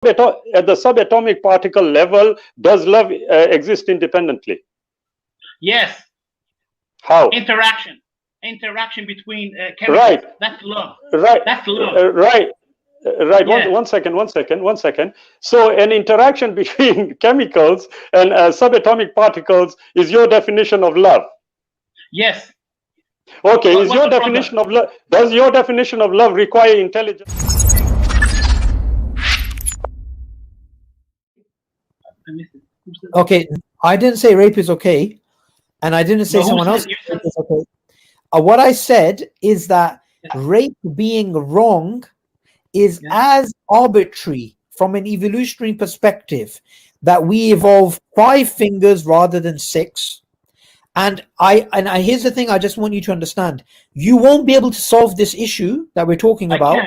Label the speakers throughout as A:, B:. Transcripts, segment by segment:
A: at the subatomic particle level, does love exist independently?
B: Yes.
A: How?
B: Interaction between chemicals.
A: Right.
B: That's love.
A: Right.
B: That's love.
A: Right. Right.
B: Yeah.
A: One second. So an interaction between chemicals and subatomic particles is your definition of love?
B: Yes.
A: Okay. Is your definition of love? Does your definition of love require intelligence?
C: Okay, I didn't say rape is okay, and I didn't say someone else is okay. What I said is that rape being wrong is as arbitrary from an evolutionary perspective that we evolve 5 fingers rather than 6. And here's the thing I just want you to understand. You won't be able to solve this issue that we're talking about.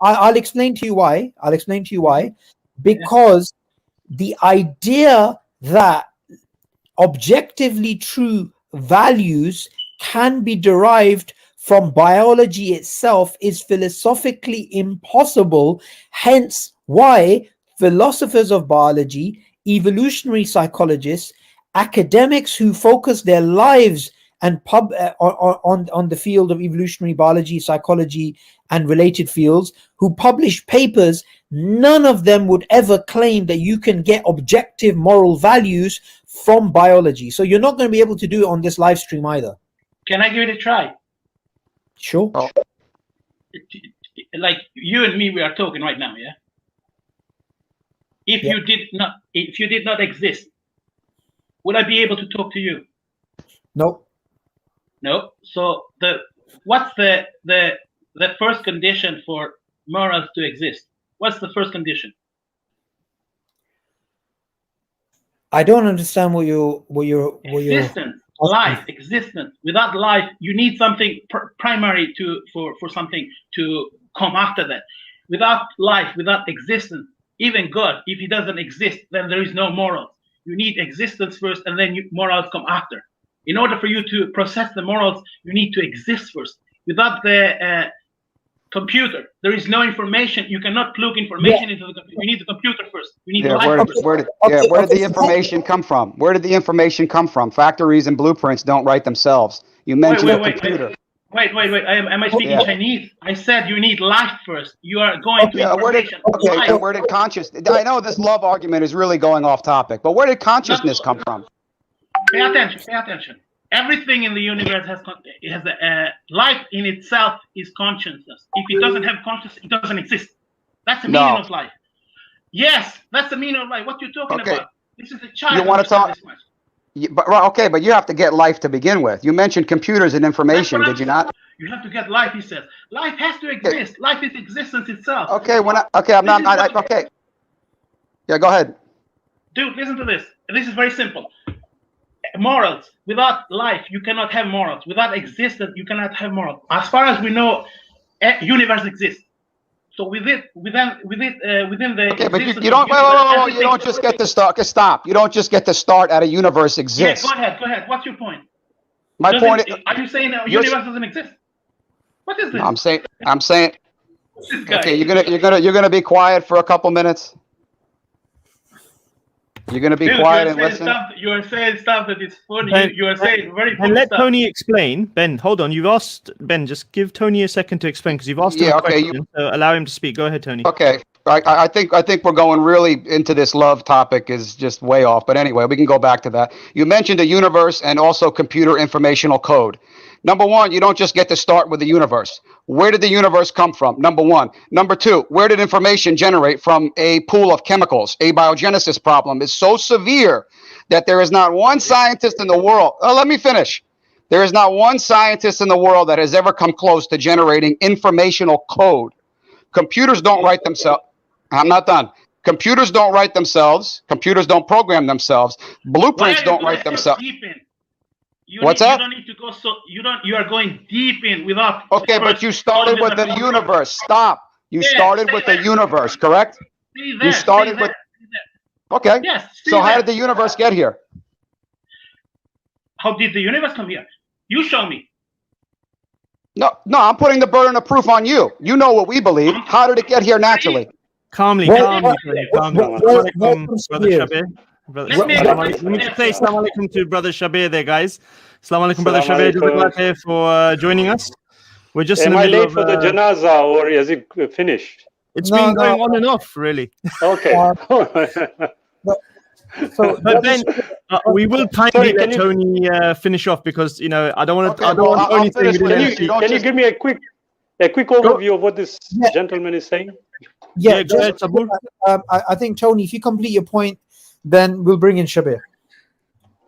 C: I'll explain to you why. Because the idea that objectively true values can be derived from biology itself is philosophically impossible. Hence why philosophers of biology, evolutionary psychologists, academics who focus their lives and on the field of evolutionary biology, psychology, and related fields, who publish papers, none of them would ever claim that you can get objective moral values from biology. So you're not going to be able to do it on this live stream either.
B: Can I give it a try?
C: Sure.
B: Like you and me, we are talking right now, yeah? If you did not exist, would I be able to talk to you?
C: Nope.
B: No. So what's the first condition for morals to exist? What's the first condition?
C: I don't understand what you're
B: existence, life, existence. Without life, you need something primary for something to come after that. Without life, without existence, even God, if he doesn't exist, then there is no morals. You need existence first, and then morals come after. In order for you to process the morals, you need to exist first. Without the computer, there is no information. You cannot plug information into the computer. You need the computer first. You need
D: where did the information come from? Where did the information come from? Factories and blueprints don't write themselves. You mentioned a computer.
B: Wait. Am I speaking Chinese? I said you need life first. You are going to information.
D: Where did consciousness? I know this love argument is really going off topic, but where did consciousness come from?
B: Pay attention. Everything in the universe has life in itself is consciousness. If it doesn't have consciousness, it doesn't exist. That's the meaning of life. Yes, that's the meaning of life. What you're talking about? This is a child.
D: You want to talk? But you have to get life to begin with. You mentioned computers and information, did you not?
B: You have to get life. He says life has to exist. Life is existence itself.
D: Okay. Okay. Yeah, go ahead.
B: Dude, listen to this. This is very simple. Morals. Without life, you cannot have morals. Without existence, you cannot have morals. As far as we know, universe exists. So within the
D: okay, but you don't. You don't just get to start. Stop. You don't just get to start at a universe exists.
B: Yeah, go ahead. What's your point?
D: My point.
B: Are you saying a universe doesn't exist? What is this?
D: No, I'm saying. Okay, you're gonna be quiet for a couple minutes. You're going to be quiet and listen.
B: You are saying stuff that is funny. Ben, you are saying very funny
E: stuff. Let Tony explain. Ben, hold on. You've asked Ben. Just give Tony a second to explain because you've asked him a question. So allow him to speak. Go ahead, Tony.
D: Okay. I think we're going really into this love topic is just way off. But anyway, we can go back to that. You mentioned the universe and also computer informational code. Number one, you don't just get to start with the universe. Where did the universe come from? Number one. Number two, where did information generate from a pool of chemicals? Abiogenesis problem is so severe that there is not one scientist in the world. Let me finish. There is not one scientist in the world that has ever come close to generating informational code. Computers don't write themselves. I'm not done. Computers don't write themselves. Computers don't program themselves. Blueprints don't write themselves. What's that?
B: You don't need to go you are going deep in without.
D: Okay, but you started with the universe. Stop. You started with the universe, correct? You started with. Okay.
B: Yes.
D: So how did the universe get here?
B: How did the universe come here? You show me.
D: No, I'm putting the burden of proof on you. You know what we believe. How did it get here naturally?
E: Calmly, calmly, calmly. Brother Shabir. Let me just say Assalamu alaikum to Brother Shabir there, guys. Assalamu alaikum, Brother Shabir. Jazakallah for joining us. We're just
A: Am I late for the janaza, or is it finished?
E: It's been going on and off, really.
A: Okay.
E: But then we will kindly let Tony finish off, because I don't want to. I don't want Tony saying.
A: Can you give me a quick overview of what this gentleman is saying?
C: Yeah, I think, Tony, if you complete your point, then we'll bring in Shabir.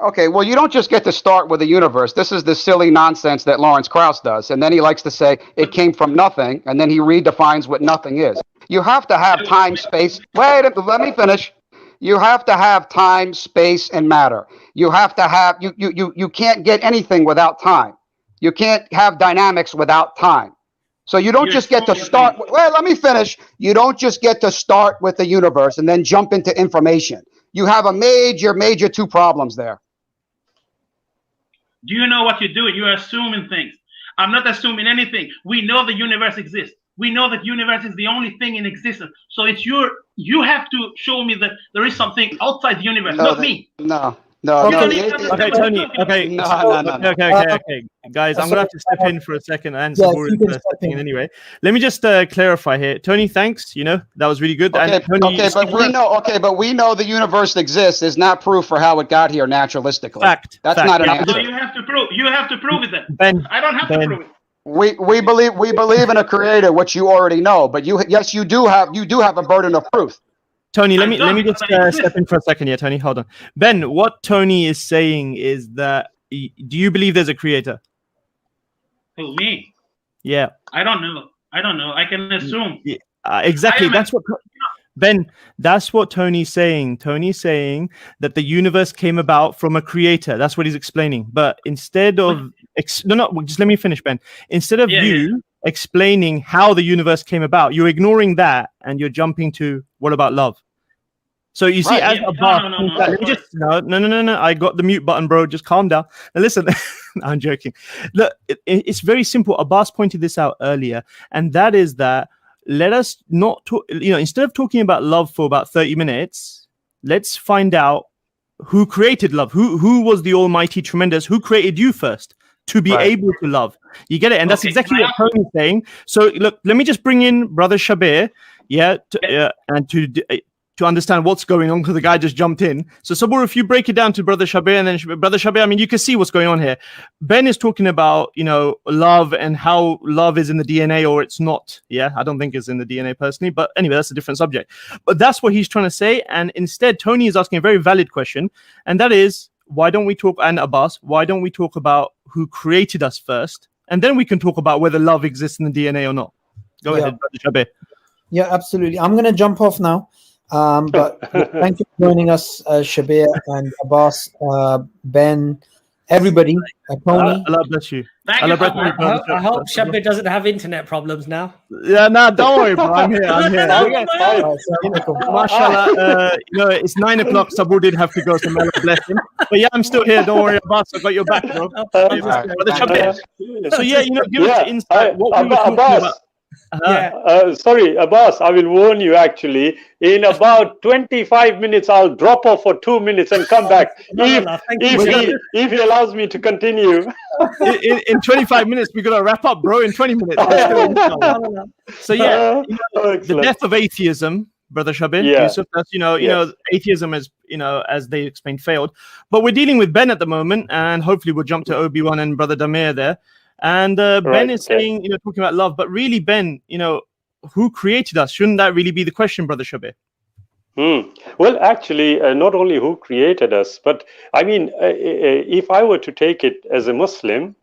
D: Okay, well, you don't just get to start with the universe. This is the silly nonsense that Lawrence Krauss does. And then he likes to say it came from nothing, and then he redefines what nothing is. You have to have time, space. Wait, let me finish. You have to have time, space, and matter. You have to have, you can't get anything without time. You can't have dynamics without time. So you don't just get to start, well, let me finish. You don't just get to start with the universe and then jump into information. You have a major two problems there.
B: Do you know what you're doing? You're assuming things. I'm not assuming anything. We know the universe exists. We know that universe is the only thing in existence. So it's you have to show me that there is something outside the universe, not me.
D: No.
E: Okay, Tony. Okay. No. Okay. Guys, I'm gonna have to step in for a second and anyway. Let me just clarify here. Tony, thanks. That was really good.
D: Okay, but we know the universe exists is not proof for how it got here naturalistically. That's not an answer.
B: So you have to prove it then.
E: Ben,
B: I don't have to prove it.
D: We believe in a creator, which you already know, but you do have a burden of proof.
E: Tony, let me just step in for a second here, Tony. Hold on. Ben, what Tony is saying is that, do you believe there's a creator?
B: Who, me?
E: Yeah.
B: I don't know. I can assume.
E: Yeah, exactly. That's what Ben. That's what Tony's saying. Tony's saying that the universe came about from a creator. That's what he's explaining. But instead of just let me finish, Ben. Instead of explaining how the universe came about, you're ignoring that and you're jumping to what about love? So you see, as Abbas, let me just no. I got the mute button, bro. Just calm down. Now listen, I'm joking. Look, it's very simple. Abbas pointed this out earlier, and that is that let us not talk. Instead of talking about love for about 30 minutes, let's find out who created love. Who was the Almighty, tremendous? Who created you first to be able to love? You get it, and that's exactly what Tony's saying. So look, let me just bring in Brother Shabir, and to understand what's going on, because the guy just jumped in. So Sabur, if you break it down to Brother Shabir, and then Brother Shabir, I mean, you can see what's going on here. Ben is talking about, love and how love is in the DNA or it's not. Yeah, I don't think it's in the DNA personally, but anyway, that's a different subject. But that's what he's trying to say. And instead, Tony is asking a very valid question. And that is, why don't we talk, and Abbas, why don't we talk about who created us first? And then we can talk about whether love exists in the DNA or not. Go ahead, Brother Shabir.
C: Yeah, absolutely. I'm going to jump off now. But thank you for joining us, Shabir and Abbas, Ben, everybody. Tony.
E: Allah bless you.
F: I hope Shabir doesn't have internet problems now.
E: Yeah, don't worry, bro. I'm here. Mashallah, it's 9 o'clock. Sabur did have to go, so Allah bless him. But yeah, I'm still here. Don't worry, Abbas. I got your back, bro. So yeah, give us insight. What we were talking about.
A: Sorry, Abbas, I will warn you actually. In about 25 minutes, I'll drop off for 2 minutes and come back. If he allows me to continue.
E: In 25 minutes, we're going to wrap up, bro, in 20 minutes. So yeah, the death of atheism, Brother Shabir, Yusuf, that's, atheism is, as they explained, failed. But we're dealing with Ben at the moment, and hopefully we'll jump to Obi-Wan and Brother Damir there. And Ben is saying, talking about love, but really, Ben, who created us? Shouldn't that really be the question, Brother Shabir?
A: Well, actually, not only who created us, but I mean, if I were to take it as a Muslim,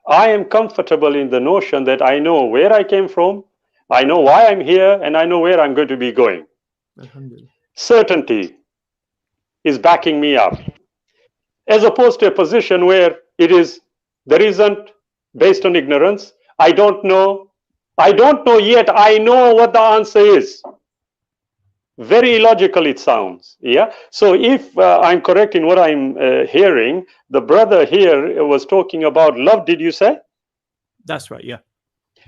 A: I am comfortable in the notion that I know where I came from, I know why I'm here, and I know where I'm going to be going. Certainty is backing me up, as opposed to a position where there isn't, based on ignorance. I don't know yet. I know what the answer is. Very illogical it sounds. Yeah. So if I'm correct in what I'm hearing, the brother here was talking about love. Did you say?
E: That's right. Yeah.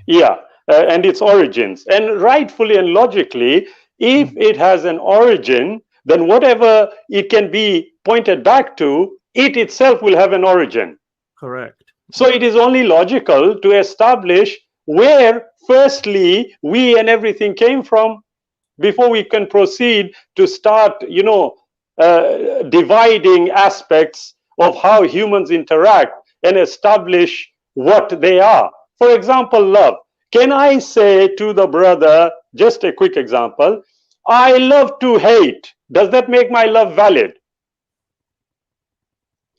A: Yeah, and its origins. And rightfully and logically, if it has an origin, then whatever it can be pointed back to, it itself will have an origin.
E: Correct.
A: So it is only logical to establish where, firstly, we and everything came from before we can proceed to start, dividing aspects of how humans interact and establish what they are. For example, love. Can I say to the brother, just a quick example, I love to hate. Does that make my love valid?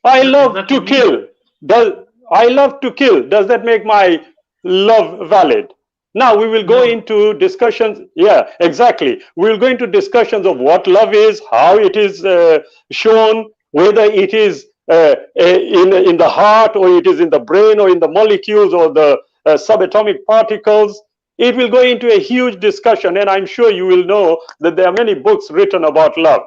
A: I love to kill. I love to kill. Does that make my love valid? Now we will go into discussions. Yeah, exactly. We'll go into discussions of what love is, how it is shown, whether it is in the heart, or it is in the brain, or in the molecules, or the subatomic particles. It will go into a huge discussion, and I'm sure you will know that there are many books written about love.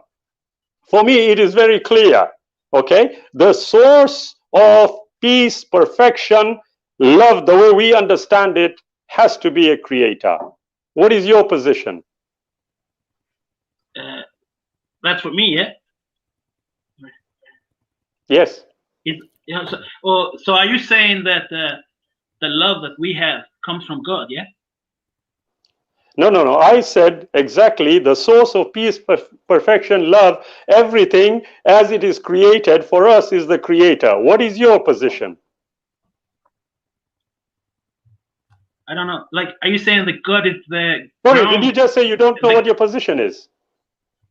A: For me, it is very clear. Okay, the source of peace, perfection, love, the way we understand it, has to be a creator. What is your position?
B: That's for me, yeah.
A: Yes.
B: So are you saying that the love that we have comes from God? Yeah.
A: No. I said exactly the source of peace, perfection, love, everything as it is created for us is the creator. What is your position?
B: I don't know. Like, are you saying that God is the?
A: Sorry, did you just say you don't know what your position is?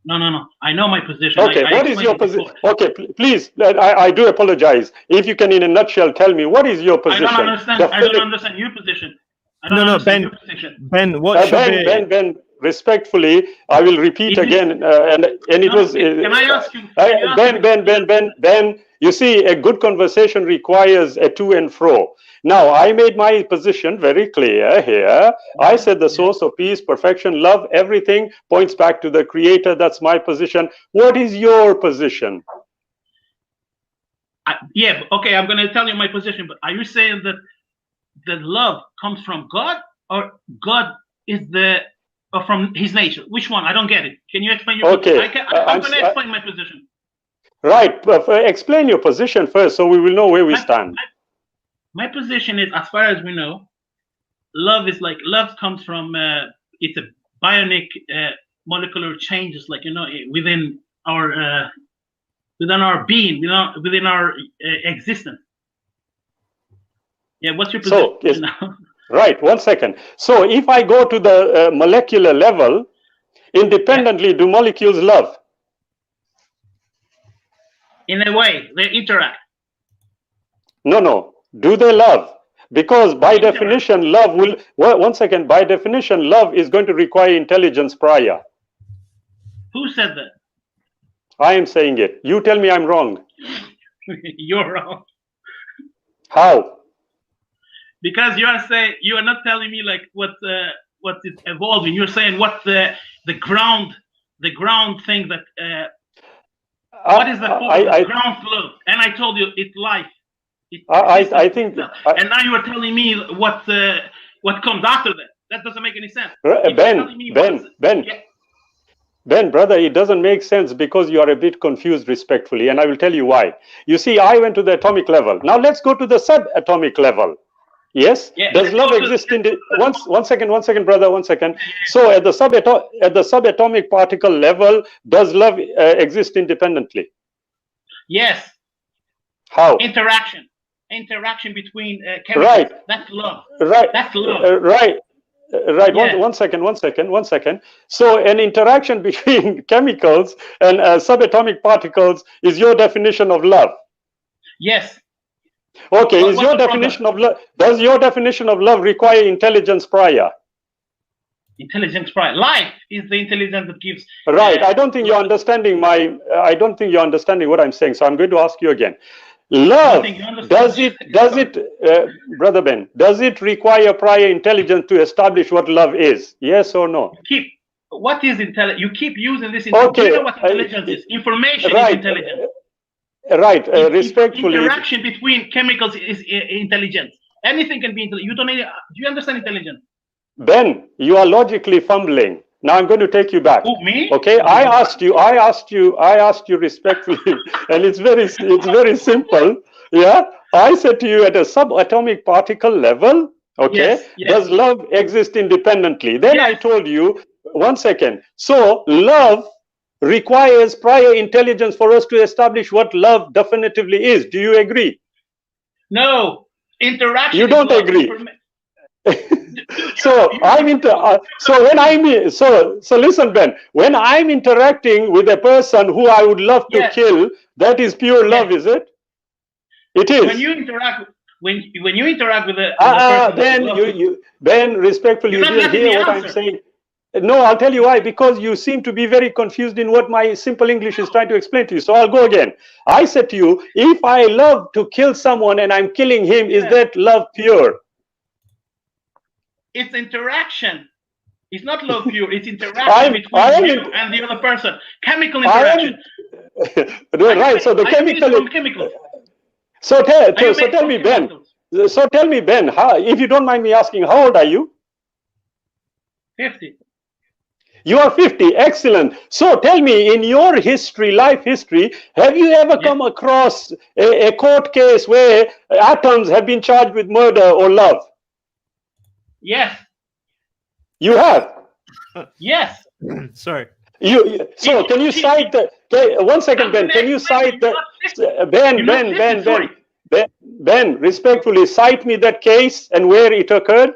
B: No. I know my position.
A: Okay, what is your position? Okay, please, I do apologize. If you can, in a nutshell, tell me what is your position?
B: I don't understand. I don't understand your position.
E: No, Ben. Ben, what
A: Ben, respectfully, I will repeat again, and it was.
B: Can I ask you?
A: Ben. You see, a good conversation requires a to and fro. Now, I made my position very clear here. I said the source of peace, perfection, love, everything points back to the Creator. That's my position. What is your position?
B: Yeah, okay, I'm going to tell you my position, but are you saying that the love comes from God, or God is from His nature? Which one? I don't get it. Can you explain your position? I'm going to explain my position.
A: Right. Explain your position first so we will know where we stand.
B: My position is, as far as we know, love comes from, it's a bionic molecular changes, like, within our being, within our existence. Yeah, what's your position now?
A: Right, 1 second. So if I go to the molecular level, independently, do molecules love?
B: In a way, they interact.
A: No. Do they love? Because by definition, love will. Well, 1 second. By definition, love is going to require intelligence prior.
B: Who said that?
A: I am saying it. You tell me I'm wrong.
B: You're wrong.
A: How?
B: Because you are not telling me like what is evolving. You're saying what the ground thing that. What is the ground flow? And I told you it's life.
A: I think.
B: And now you are telling me what comes after that. That doesn't make any sense.
A: Ben, brother, it doesn't make sense because you are a bit confused, respectfully, and I will tell you why. You see, I went to the atomic level. Now let's go to the subatomic level. Yes.
B: Yeah,
A: does love exist in the one second, brother, 1 second. So at the subatomic particle level, does love exist independently?
B: Yes.
A: How?
B: Interaction between chemicals.
A: Right.
B: That's love.
A: Right.
B: That's love.
A: Right.
B: Yeah.
A: One second. So an interaction between chemicals and subatomic particles is your definition of love?
B: Yes.
A: Okay, does your definition of love require intelligence prior?
B: Intelligence prior. Life is the intelligence that gives.
A: Right. I don't think you're understanding what I'm saying. So I'm going to ask you again. Love, does it, Brother Ben, does it require prior intelligence to establish what love is? Yes or no?
B: What is intelligence? You keep using this. Okay. You know what intelligence is? Information is intelligence.
A: Right. Respectfully.
B: Interaction between chemicals is intelligence. Anything can be intelligent. You don't need. Do you understand intelligence?
A: Ben, you are logically fumbling. Now I'm going to take you back.
B: Who, me?
A: Okay, I asked you respectfully, and it's very simple. Yeah, I said to you at a subatomic particle level. Okay,
B: Yes.
A: does love exist independently? Then I
B: Yes.
A: told you, 1 second. So love requires prior intelligence for us to establish what love definitively is. Do you agree?
B: No. Interaction.
A: You
B: is
A: don't
B: love.
A: agree. So so listen, Ben, when I'm interacting with a person who I would love to
B: Yes.
A: kill, that is pure love, is it? It is.
B: When you interact when you interact with a person,
A: Ben, Ben, respectfully, you
B: You're not
A: didn't
B: letting
A: hear
B: me
A: what I'm
B: answer.
A: saying. No, I'll tell you why. Because you seem to be very confused in what my simple English is trying to explain to you. So I'll go again. I said to you, if I love to kill someone and I'm killing him, is that love pure?
B: It's interaction. It's not love pure. It's interaction between you and the other person. Chemical interaction.
A: Right. So the
B: chemical. Chemical.
A: So tell me, Ben. So tell me, Ben. If you don't mind me asking, how old are you?
B: 50.
A: You are 50. Excellent. So tell me, in your history, life history, have you ever come across a court case where atoms have been charged with murder or love?
B: Yes.
A: You have?
E: Yes. Sorry.
A: So can you cite the 1 second, Ben? Can you cite the Ben, respectfully, cite me that case and where it occurred?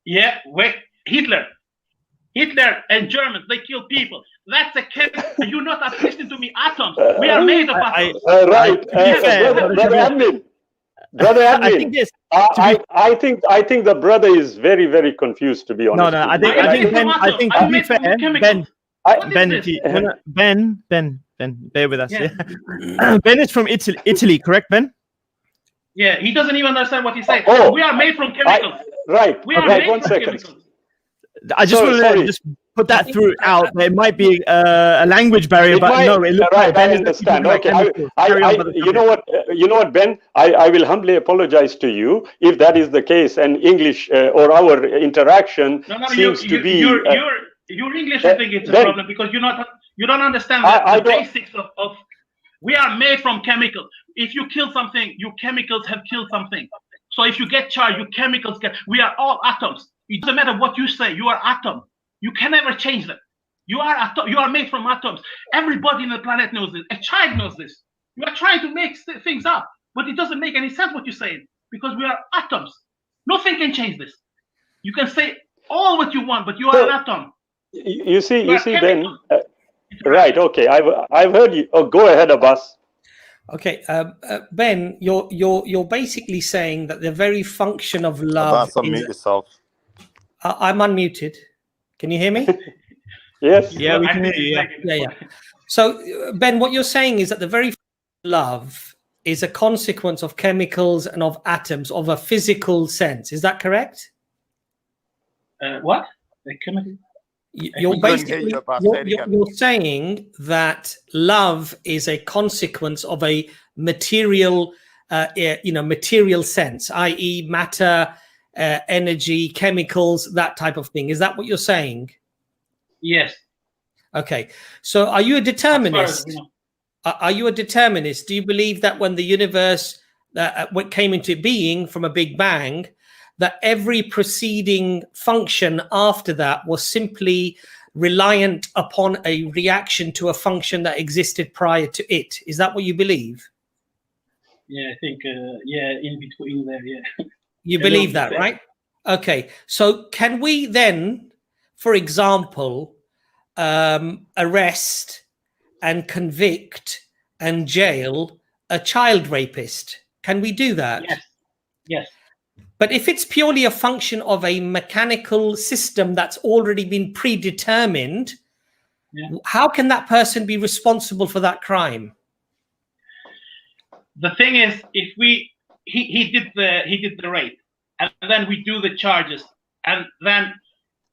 B: Yeah, wait, Hitler and Germans, they kill people. That's a case. You're not listening to me. Atoms. We are made of atoms.
A: Right. Brother Admin, I think the brother is very, very confused, to be honest.
E: No, I think to be fair, Ben, bear with us. Yeah. Ben is from Italy, correct, Ben?
B: Yeah, he doesn't even understand what he's saying.
A: Oh,
B: we are made from chemicals.
A: We are
B: made
A: 1
B: from
A: second.
B: chemicals.
E: I just want to just put that out. There might be a language barrier, but no, it looks like Ben
A: I understand. Okay, you know what, Ben? I will humbly apologize to you if that is the case, and English or our interaction seems to be.
B: Your English, I think it's a problem because you don't understand the basics of. We are made from chemicals. If you kill something, your chemicals have killed something. So if you get charged, your chemicals get. We are all atoms. It doesn't matter what you say. You are atom. You can never change them. You are made from atoms. Everybody in the planet knows this. A child knows this. You are trying to make things up, but it doesn't make any sense what you're saying because we are atoms. Nothing can change this. You can say all what you want, but you are an atom.
A: You see, Ben. Right. Okay. I've heard you. Oh, go ahead, Abbas.
F: Okay, Ben, you're basically saying that the very function of love.
G: Abbas, unmute yourself.
F: I'm unmuted. Can you hear me?
A: Yes.
E: Yeah, we can hear you.
F: Yeah. So, Ben, what you're saying is that the very love is a consequence of chemicals and of atoms, of a physical sense. Is that correct?
B: What? The chemical?
F: You're basically you're saying that love is a consequence of a material, material sense, i.e., matter, energy, chemicals, that type of thing. Is that what you're saying?
B: Yes.
F: Okay. So, are you a determinist? Are you a determinist? Do you believe that when the universe came into being from a Big Bang, that every preceding function after that was simply reliant upon a reaction to a function that existed prior to it? Is that what you believe?
B: Yeah, I think, in between there, yeah.
F: You believe that, right? Okay. So can we then, for example, arrest and convict and jail a child rapist? Can we do that?
B: Yes.
F: But if it's purely a function of a mechanical system that's already been predetermined, how can that person be responsible for that crime?
B: The thing is, if he did the rape, and then we do the charges, and then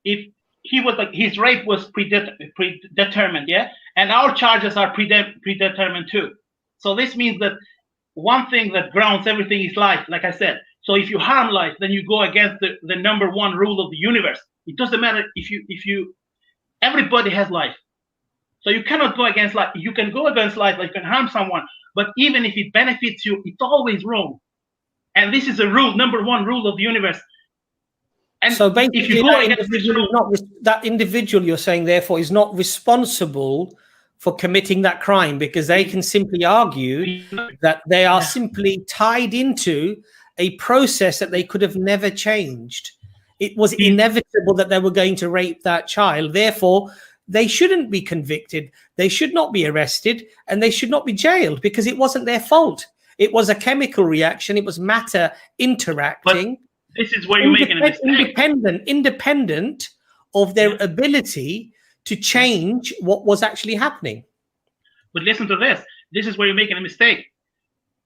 B: if he was his rape was predetermined, and our charges are predetermined too. So this means that one thing that grounds everything is life, like I said. So if you harm life, then you go against the number one rule of the universe. It doesn't matter if you everybody has life. So you cannot go against life. You can go against life, like you can harm someone, but even if it benefits you, it's always wrong. And this is a rule, number one rule of the universe. And
F: so basically,
B: if you go against this rule,
F: that individual you're saying, therefore, is not responsible for committing that crime, because they can simply argue that they are simply tied into a process that they could have never changed. It was inevitable that they were going to rape that child. Therefore, they shouldn't be convicted. They should not be arrested, and they should not be jailed, because it wasn't their fault. It was a chemical reaction. It was matter interacting.
B: But this is where you're making a mistake.
F: Independent of their ability to change what was actually happening.
B: But listen to this. This is where you're making a mistake.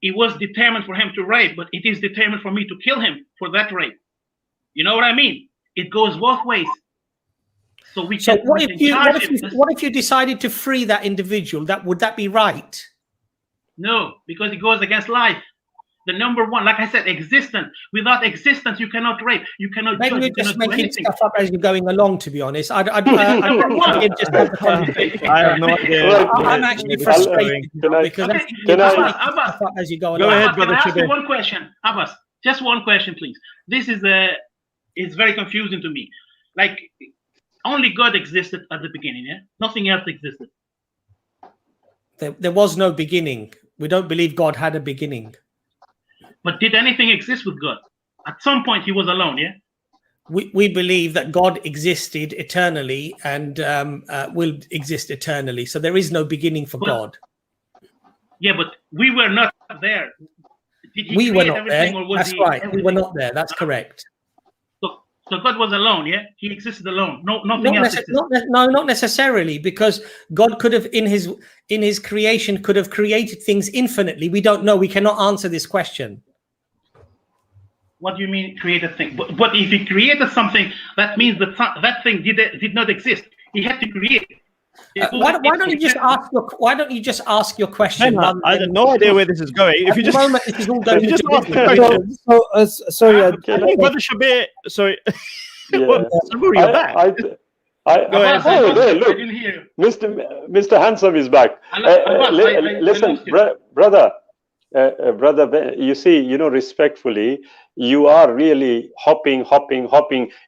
B: It was determined for him to rape, but it is determined for me to kill him for that rape. You know what I mean? It goes both ways. So we can.
F: What if you decided to free that individual? Would that be right?
B: No, because it goes against life. The number one, like I said, existence. Without existence, you cannot rape. You cannot.
F: Maybe you're just making stuff up as you're going along. To be honest, I have
E: no idea.
F: I'm actually frustrated because Abbas, as you go along.
E: Go ahead, brother.
B: Can I ask you one question, Abbas? Just one question, please. This is it's very confusing to me. Like, only God existed at the beginning, yeah? Nothing else existed.
F: There was no beginning. We don't believe God had a beginning.
B: But did anything exist with God? At some point, he was alone, yeah?
F: We believe that God existed eternally and will exist eternally. So there is no beginning for God.
B: Yeah, but we were not there.
F: We were not there. That's right. We were not there. That's correct.
B: So God was alone, yeah? He existed alone. Nothing else existed.
F: Not necessarily, because God could have, in his creation, could have created things infinitely. We don't know. We cannot answer this question.
B: What do you mean created thing? But if he created something, that means that thing did not exist. He had to create it.
F: Why don't you just ask your question?
E: I have no idea where this is going. If you just ask the question.
C: Sorry,
E: I think Brother Shabir. Sorry.
A: Yeah.
E: You're back.
A: Go ahead. Oh, there, look, Mr. Handsome is back. Listen, brother. Brother, you see, respectfully, you are really hopping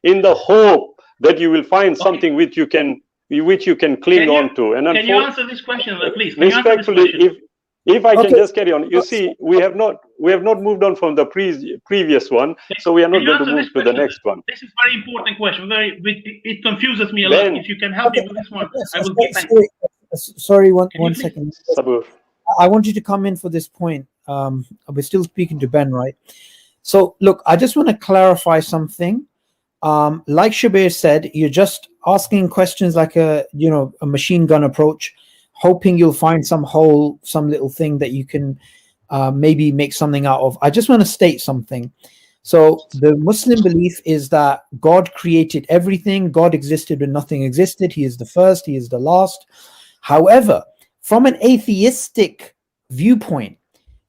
A: in the hope that you will find something which you can cling on to. And
B: can you answer this question, please?
A: Respectfully, if I can just carry on. You see, we have not moved on from the previous one, so we are not going to move to the next one.
B: This is a very important question. It confuses me a lot. If you can help me with this one, I will give thanks.
C: Sorry, one second.
A: Sabur.
C: I want you to come in for this point. We're still speaking to Ben, right? So, look, I just want to clarify something. Like Shabir said, you're just asking questions like a machine gun approach, hoping you'll find some little thing that you can maybe make something out of. I just want to state something. So the Muslim belief is that God created everything. God existed when nothing existed. He is the first. He is the last. However, from an atheistic viewpoint,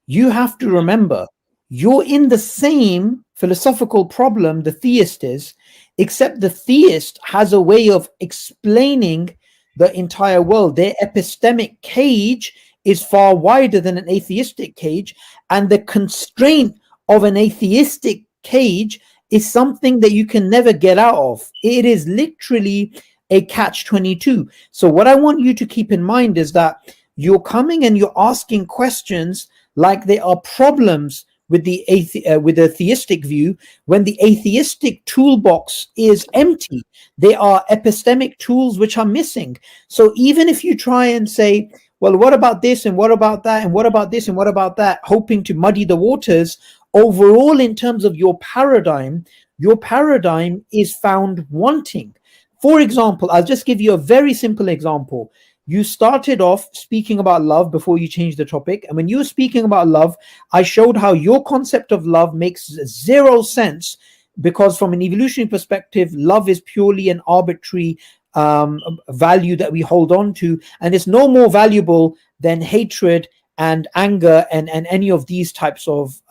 C: you have to remember you're in the same philosophical problem the theist is, except the theist has a way of explaining the entire world. Their epistemic cage is far wider than an atheistic cage, and the constraint of an atheistic cage is something that you can never get out of. It is literally a catch-22. So what I want you to keep in mind is that you're coming and you're asking questions like there are problems with the theistic view, when the atheistic toolbox is empty. There are epistemic tools which are missing. So even if you try and say, well, what about this and what about that and what about this and what about that, hoping to muddy the waters, overall in terms of your paradigm is found wanting. For example, I'll just give you a very simple example. You started off speaking about love before you changed the topic. And when you were speaking about love, I showed how your concept of love makes zero sense, because from an evolutionary perspective, love is purely an arbitrary value that we hold on to. And it's no more valuable than hatred and anger and any of these types of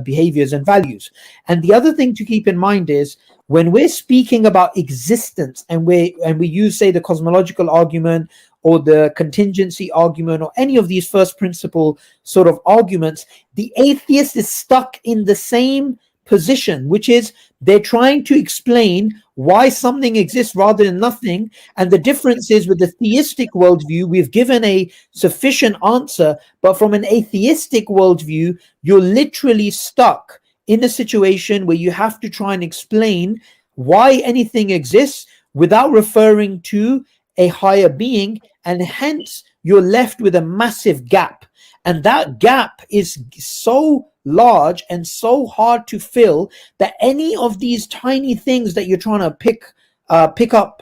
C: behaviors and values. And the other thing to keep in mind is when we're speaking about existence and we use, say, the cosmological argument or the contingency argument or any of these first principle sort of arguments, the atheist is stuck in the same position, which is they're trying to explain why something exists rather than nothing. And the difference is with the theistic worldview, we've given a sufficient answer, but from an atheistic worldview, you're literally stuck in a situation where you have to try and explain why anything exists without referring to a higher being, and hence you're left with a massive gap. And that gap is so large and so hard to fill that any of these tiny things that you're trying to pick up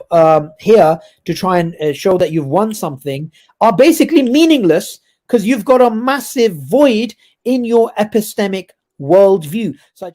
C: here to try and show that you've won something are basically meaningless, because you've got a massive void in your epistemic worldview. So